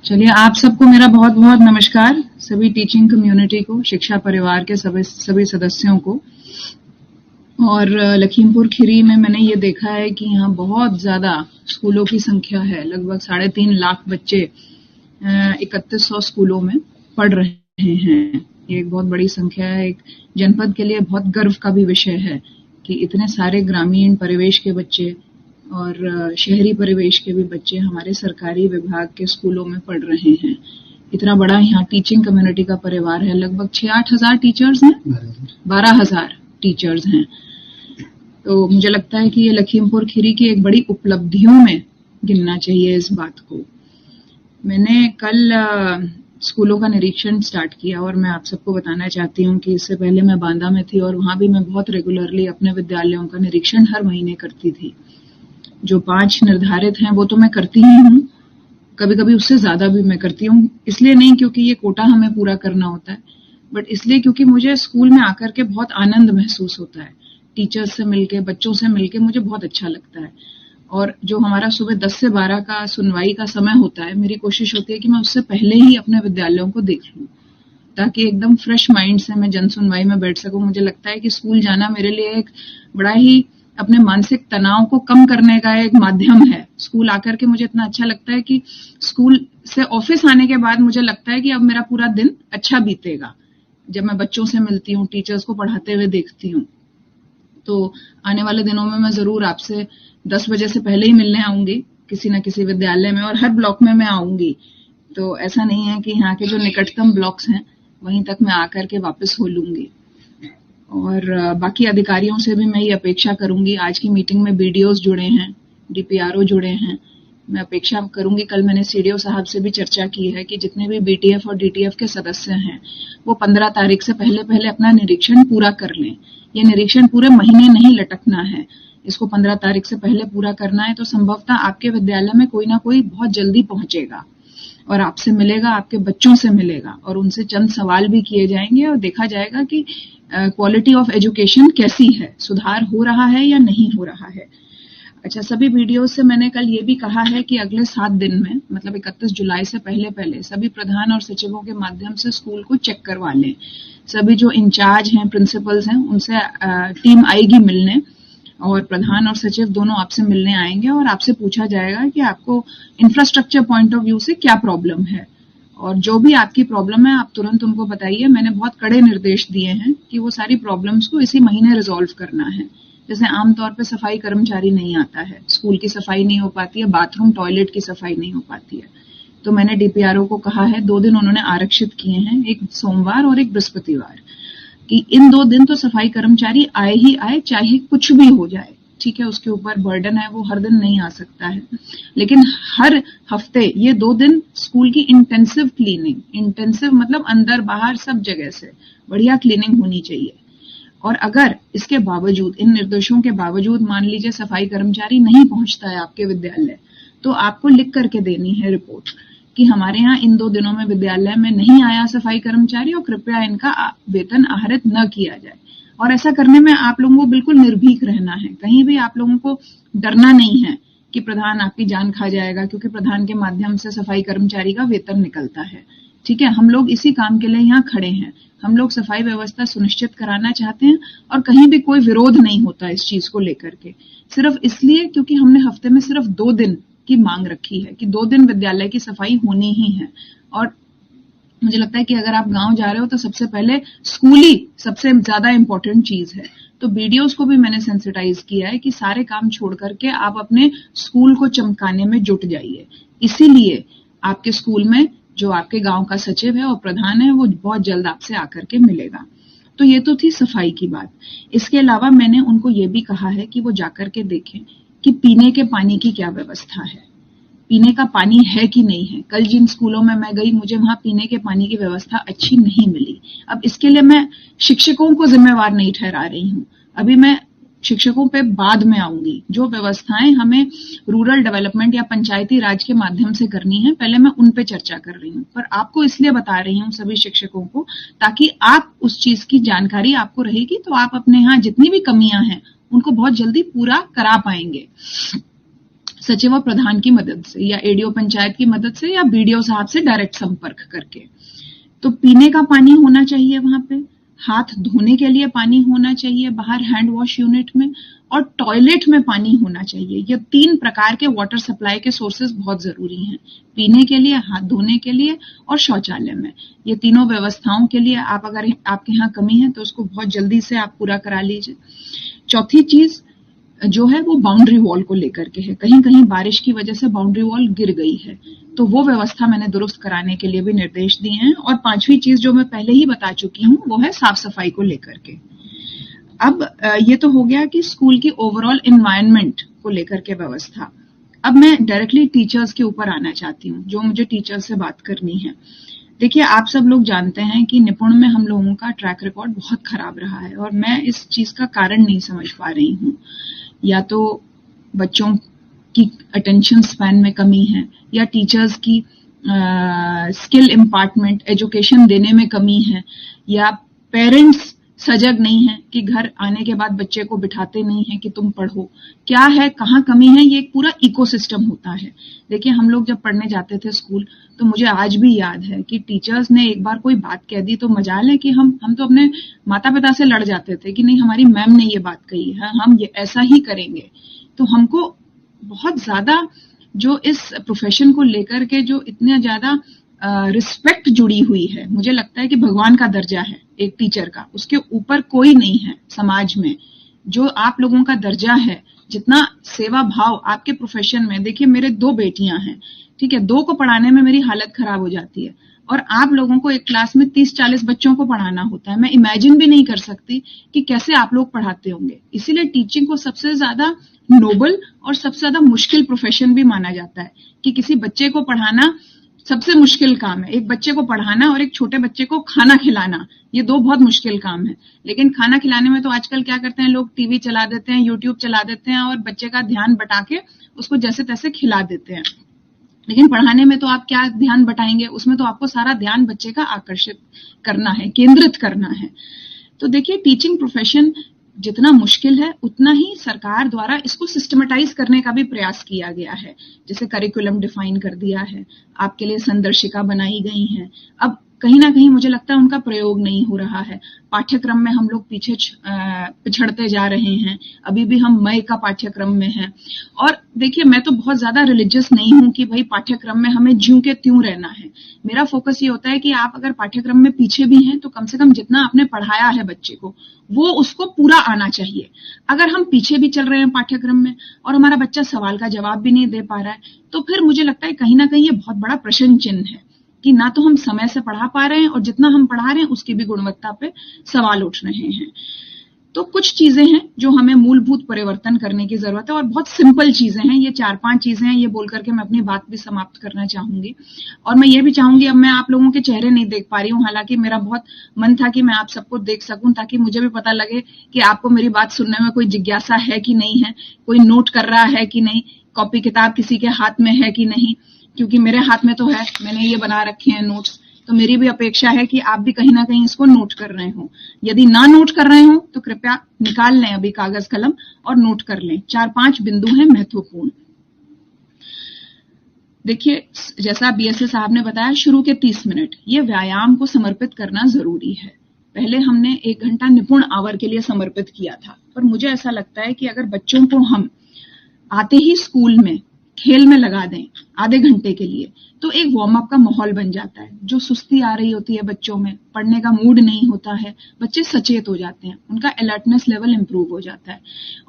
चलिए, आप सबको मेरा बहुत बहुत नमस्कार, सभी टीचिंग कम्युनिटी को, शिक्षा परिवार के सभी सदस्यों को। और लखीमपुर खीरी में मैंने ये देखा है कि यहाँ बहुत ज्यादा स्कूलों की संख्या है। लगभग 3.5 लाख बच्चे 3100 स्कूलों में पढ़ रहे हैं। ये एक बहुत बड़ी संख्या है। एक जनपद के लिए बहुत गर्व का भी विषय है कि इतने सारे ग्रामीण परिवेश के बच्चे और शहरी परिवेश के भी बच्चे हमारे सरकारी विभाग के स्कूलों में पढ़ रहे हैं। इतना बड़ा यहाँ टीचिंग कम्युनिटी का परिवार है। लगभग 6-8 हजार टीचर्स हैं, 12,000 टीचर्स हैं। तो मुझे लगता है कि ये लखीमपुर खीरी की एक बड़ी उपलब्धियों में गिनना चाहिए इस बात को। मैंने कल स्कूलों का निरीक्षण स्टार्ट किया और मैं आप सबको बताना चाहती हूँ कि इससे पहले मैं बांदा में थी और वहां भी मैं बहुत रेगुलरली अपने विद्यालयों का निरीक्षण हर महीने करती थी। जो 5 निर्धारित हैं वो तो मैं करती ही हूँ, कभी कभी उससे ज्यादा भी मैं करती हूँ। इसलिए नहीं क्योंकि ये कोटा हमें पूरा करना होता है, बट इसलिए क्योंकि मुझे स्कूल में आकर के बहुत आनंद महसूस होता है। टीचर्स से मिलके, बच्चों से मिलके मुझे बहुत अच्छा लगता है। और जो हमारा सुबह 10 से 12 का सुनवाई का समय होता है, मेरी कोशिश होती है कि मैं उससे पहले ही अपने विद्यालयों को देख लूं, ताकि एकदम फ्रेश माइंड से मैं जन सुनवाई में बैठ सकूं। मुझे लगता है कि स्कूल जाना मेरे लिए एक बड़ा ही अपने मानसिक तनाव को कम करने का एक माध्यम है। स्कूल आकर के मुझे इतना अच्छा लगता है कि स्कूल से ऑफिस आने के बाद मुझे लगता है कि अब मेरा पूरा दिन अच्छा बीतेगा। जब मैं बच्चों से मिलती हूँ, टीचर्स को पढ़ाते हुए देखती हूँ, तो आने वाले दिनों में मैं जरूर आपसे 10 बजे से पहले ही मिलने आऊंगी किसी न किसी विद्यालय में, और हर ब्लॉक में मैं आऊंगी। तो ऐसा नहीं है कि यहाँ के जो निकटतम ब्लॉक्स हैं वहीं तक मैं आकर के वापस हो लूंगी। और बाकी अधिकारियों से भी मैं ये अपेक्षा करूंगी। आज की मीटिंग में बीडीओज जुड़े हैं, डीपीआरओ जुड़े हैं। मैं अपेक्षा करूंगी, कल मैंने सीडीओ साहब से भी चर्चा की है कि जितने भी बीटीएफ और डीटीएफ के सदस्य हैं वो 15 तारीख से पहले अपना निरीक्षण पूरा कर लें। ये निरीक्षण पूरे महीने नहीं लटकना है, इसको 15 तारीख से पहले पूरा करना है। तो संभवतः आपके विद्यालय में कोई ना कोई बहुत जल्दी पहुंचेगा और आपसे मिलेगा, आपके बच्चों से मिलेगा, और उनसे चंद सवाल भी किए जाएंगे और देखा जाएगा कि क्वालिटी ऑफ एजुकेशन कैसी है, सुधार हो रहा है या नहीं हो रहा है। अच्छा, सभी वीडियो से मैंने कल ये भी कहा है कि अगले 7 दिन में, मतलब 31 जुलाई से पहले सभी प्रधान और सचिवों के माध्यम से स्कूल को चेक करवा लें। सभी जो इंचार्ज हैं, प्रिंसिपल्स हैं, उनसे टीम आएगी मिलने, और प्रधान और सचिव दोनों आपसे मिलने आएंगे और आपसे पूछा जाएगा कि आपको इंफ्रास्ट्रक्चर पॉइंट ऑफ व्यू से क्या प्रॉब्लम है, और जो भी आपकी प्रॉब्लम है आप तुरंत उनको बताइए। मैंने बहुत कड़े निर्देश दिए हैं कि वो सारी प्रॉब्लम्स को इसी महीने रिजॉल्व करना है। जैसे आमतौर पे सफाई कर्मचारी नहीं आता है, स्कूल की सफाई नहीं हो पाती है, बाथरूम टॉयलेट की सफाई नहीं हो पाती है, तो मैंने डीपीआरओ को कहा है, 2 दिन उन्होंने आरक्षित किए हैं, एक सोमवार और एक बृहस्पतिवार, कि इन 2 दिन तो सफाई कर्मचारी आए ही आए, चाहे कुछ भी हो जाए। ठीक है, उसके ऊपर बर्डन है, वो हर दिन नहीं आ सकता है, लेकिन हर हफ्ते ये 2 दिन स्कूल की इंटेंसिव क्लीनिंग, इंटेंसिव मतलब अंदर बाहर सब जगह से बढ़िया क्लीनिंग होनी चाहिए। और अगर इसके बावजूद, इन निर्देशों के बावजूद मान लीजिए सफाई कर्मचारी नहीं पहुंचता है आपके विद्यालय, तो आपको लिख करके देनी है रिपोर्ट कि हमारे यहाँ इन 2 दिनों में विद्यालय में नहीं आया सफाई कर्मचारी और कृपया इनका वेतन आहरित न किया जाए। और ऐसा करने में आप लोगों को बिल्कुल निर्भीक रहना है, कहीं भी आप लोगों को डरना नहीं है कि प्रधान आपकी जान खा जाएगा, क्योंकि प्रधान के माध्यम से सफाई कर्मचारी का वेतन निकलता है। ठीक है, हम लोग इसी काम के लिए यहाँ खड़े हैं। हम लोग सफाई व्यवस्था सुनिश्चित कराना चाहते हैं और कहीं भी कोई विरोध नहीं होता इस चीज को लेकर के, सिर्फ इसलिए क्योंकि हमने हफ्ते में सिर्फ 2 दिन की मांग रखी है कि 2 दिन विद्यालय की सफाई होनी ही है। और मुझे लगता है कि अगर आप गांव जा रहे हो तो सबसे पहले स्कूल ही सबसे ज्यादा इंपॉर्टेंट चीज है। तो बीडीओज को भी मैंने सेंसिटाइज किया है कि सारे काम छोड़ करके आप अपने स्कूल को चमकाने में जुट जाइए। इसीलिए आपके स्कूल में जो आपके गांव का सचिव है और प्रधान है वो बहुत जल्द आपसे आकर के मिलेगा। तो ये तो थी सफाई की बात। इसके अलावा मैंने उनको ये भी कहा है कि वो जाकर के देखें कि पीने के पानी की क्या व्यवस्था है, पीने का पानी है कि नहीं है। कल जिन स्कूलों में मैं गई, मुझे वहां पीने के पानी की व्यवस्था अच्छी नहीं मिली। अब इसके लिए मैं शिक्षकों को जिम्मेवार नहीं ठहरा रही हूँ, अभी मैं शिक्षकों पे बाद में आऊंगी। जो व्यवस्थाएं हमें रूरल डेवलपमेंट या पंचायती राज के माध्यम से करनी है, पहले मैं उन पे चर्चा कर रही हूँ, पर आपको इसलिए बता रही हूँ सभी शिक्षकों को, ताकि आप उस चीज की जानकारी आपको रहेगी, तो आप अपने यहाँ जितनी भी कमियां हैं उनको बहुत जल्दी पूरा करा पाएंगे। सचिव प्रधान की मदद से या एडीओ पंचायत की मदद से या बीडीओ साहब से डायरेक्ट संपर्क करके। तो पीने का पानी होना चाहिए वहां पे, हाथ धोने के लिए पानी होना चाहिए बाहर हैंड वॉश यूनिट में, और टॉयलेट में पानी होना चाहिए। ये 3 प्रकार के वाटर सप्लाई के सोर्सेज बहुत जरूरी हैं, पीने के लिए, हाथ धोने के लिए और शौचालय में। ये तीनों व्यवस्थाओं के लिए आप अगर आपके यहाँ कमी है तो उसको बहुत जल्दी से आप पूरा करा लीजिए। चौथी चीज जो है वो बाउंड्री वॉल को लेकर के है। कहीं कहीं बारिश की वजह से बाउंड्री वॉल गिर गई है, तो वो व्यवस्था मैंने दुरुस्त कराने के लिए भी निर्देश दिए हैं। और 5वीं चीज जो मैं पहले ही बता चुकी हूँ वो है साफ सफाई को लेकर के। अब ये तो हो गया कि स्कूल की ओवरऑल एनवायरनमेंट को लेकर के व्यवस्था। अब मैं डायरेक्टली टीचर्स के ऊपर आना चाहती हूँ, जो मुझे टीचर्स से बात करनी है। देखिए, आप सब लोग जानते हैं कि निपुण में हम लोगों का ट्रैक रिकॉर्ड बहुत खराब रहा है, और मैं इस चीज का कारण नहीं समझ पा रही हूँ। या तो बच्चों की अटेंशन स्पैन में कमी है, या टीचर्स की स्किल इम्पार्टमेंट एजुकेशन देने में कमी है, या पेरेंट्स सजग नहीं है कि घर आने के बाद बच्चे को बिठाते नहीं है कि तुम पढ़ो। क्या है, कहाँ कमी है, ये एक पूरा इकोसिस्टम होता है। देखिए, हम लोग जब पढ़ने जाते थे स्कूल, तो मुझे आज भी याद है कि टीचर्स ने एक बार कोई बात कह दी तो मजाल है कि हम तो अपने माता पिता से लड़ जाते थे कि नहीं, हमारी मैम ने ये बात कही है, हम ये ऐसा ही करेंगे। तो हमको बहुत ज्यादा जो इस प्रोफेशन को लेकर के जो इतना ज्यादा रिस्पेक्ट जुड़ी हुई है, मुझे लगता है कि भगवान का दर्जा है एक टीचर का, उसके ऊपर कोई नहीं है समाज में। जो आप लोगों का दर्जा है, जितना सेवा भाव आपके प्रोफेशन में, देखिए मेरे 2 बेटियां हैं, ठीक है, 2 को पढ़ाने में मेरी हालत खराब हो जाती है, और आप लोगों को एक क्लास में 30-40 बच्चों को पढ़ाना होता है। मैं इमेजिन भी नहीं कर सकती कि कैसे आप लोग पढ़ाते होंगे। इसीलिए टीचिंग को सबसे ज्यादा नोबल और सबसे ज्यादा मुश्किल प्रोफेशन भी माना जाता है, कि किसी बच्चे को पढ़ाना सबसे मुश्किल काम है। एक बच्चे को पढ़ाना और एक छोटे बच्चे को खाना खिलाना, ये 2 बहुत मुश्किल काम है। लेकिन खाना खिलाने में तो आजकल क्या करते हैं लोग, टीवी चला देते हैं, यूट्यूब चला देते हैं, और बच्चे का ध्यान बटा के उसको जैसे तैसे खिला देते हैं। लेकिन पढ़ाने में तो आप क्या ध्यान बटाएंगे, उसमें तो आपको सारा ध्यान बच्चे का आकर्षित करना है, केंद्रित करना है। तो देखिए, टीचिंग प्रोफेशन जितना मुश्किल है, उतना ही सरकार द्वारा इसको सिस्टमेटाइज करने का भी प्रयास किया गया है। जैसे करिकुलम डिफाइन कर दिया है, आपके लिए संदर्शिका बनाई गई है। अब कहीं ना कहीं मुझे लगता है उनका प्रयोग नहीं हो रहा है। पाठ्यक्रम में हम लोग पीछे पिछड़ते जा रहे हैं। अभी भी हम मई का पाठ्यक्रम में हैं। और देखिए, मैं तो बहुत ज्यादा रिलीजियस नहीं हूं कि भाई पाठ्यक्रम में हमें ज्यों के त्यों रहना है। मेरा फोकस ये होता है कि आप अगर पाठ्यक्रम में पीछे भी हैं तो कम से कम जितना आपने पढ़ाया है बच्चे को, वो उसको पूरा आना चाहिए। अगर हम पीछे भी चल रहे हैं पाठ्यक्रम में और हमारा बच्चा सवाल का जवाब भी नहीं दे पा रहा है, तो फिर मुझे लगता है कहीं ना कहीं ये बहुत बड़ा प्रश्न चिन्ह है कि ना तो हम समय से पढ़ा पा रहे हैं, और जितना हम पढ़ा रहे हैं उसकी भी गुणवत्ता पे सवाल उठ रहे हैं। तो कुछ चीजें हैं जो हमें मूलभूत परिवर्तन करने की जरूरत है, और बहुत सिंपल चीजें हैं। ये 4-5 चीजें हैं, ये बोल करके मैं अपनी बात भी समाप्त करना चाहूंगी। और मैं ये भी चाहूंगी, अब मैं आप लोगों के चेहरे नहीं देख पा रही हूँ, हालांकि मेरा बहुत मन था कि मैं आप सबको देख सकूं, ताकि मुझे भी पता लगे कि आपको मेरी बात सुनने में कोई जिज्ञासा है कि नहीं है, कोई नोट कर रहा है कि नहीं, कॉपी किताब किसी के हाथ में है कि नहीं। क्योंकि मेरे हाथ में तो है, मैंने ये बना रखे हैं नोट्स, तो मेरी भी अपेक्षा है कि आप भी कहीं ना कहीं इसको नोट कर रहे हो। यदि ना नोट कर रहे हो तो कृपया निकाल लें अभी कागज कलम और नोट कर लें। 4-5 बिंदु हैं महत्वपूर्ण। देखिए, जैसा बीएसए साहब ने बताया, शुरू के 30 मिनट ये व्यायाम को समर्पित करना जरूरी है। पहले हमने 1 घंटा निपुण आवर के लिए समर्पित किया था, पर मुझे ऐसा लगता है कि अगर बच्चों को हम आते ही स्कूल में खेल में लगा दें आधे घंटे के लिए, तो एक वार्म अप का माहौल बन जाता है। जो सुस्ती आ रही होती है बच्चों में, पढ़ने का मूड नहीं होता है, बच्चे सचेत हो जाते हैं, उनका अलर्टनेस लेवल इंप्रूव हो जाता है।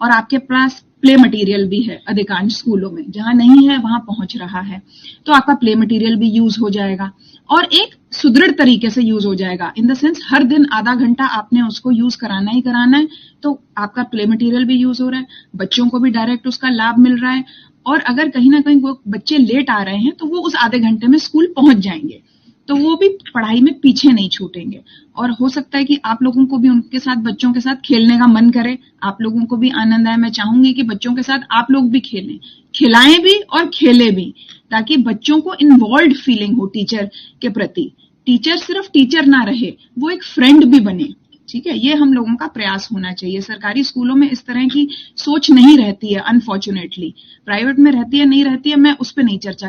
और आपके पास प्ले मटेरियल भी है अधिकांश स्कूलों में, जहां नहीं है वहां पहुंच रहा है, तो आपका प्ले मटेरियल भी यूज हो जाएगा और एक सुदृढ़ तरीके से यूज हो जाएगा। इन द सेंस हर दिन आधा घंटा आपने उसको यूज कराना ही कराना है, तो आपका प्ले मटेरियल भी यूज हो रहा है, बच्चों को भी डायरेक्ट उसका लाभ मिल रहा है। और अगर कहीं ना कहीं वो बच्चे लेट आ रहे हैं तो वो उस आधे घंटे में स्कूल पहुंच जाएंगे, तो वो भी पढ़ाई में पीछे नहीं छूटेंगे। और हो सकता है कि आप लोगों को भी उनके साथ, बच्चों के साथ खेलने का मन करे, आप लोगों को भी आनंद आए। मैं चाहूंगी कि बच्चों के साथ आप लोग भी खेलें, खिलाएं भी और खेलें भी, ताकि बच्चों को इन्वॉल्व फीलिंग हो टीचर के प्रति। टीचर सिर्फ टीचर ना रहे, वो एक फ्रेंड भी बने। ठीक है, ये हम लोगों का प्रयास होना चाहिए। सरकारी स्कूलों में इस तरह की सोच नहीं रहती है, अनफॉर्चुनेटली। प्राइवेट में रहती है, नहीं रहती है, मैं उस पर नहीं चर्चा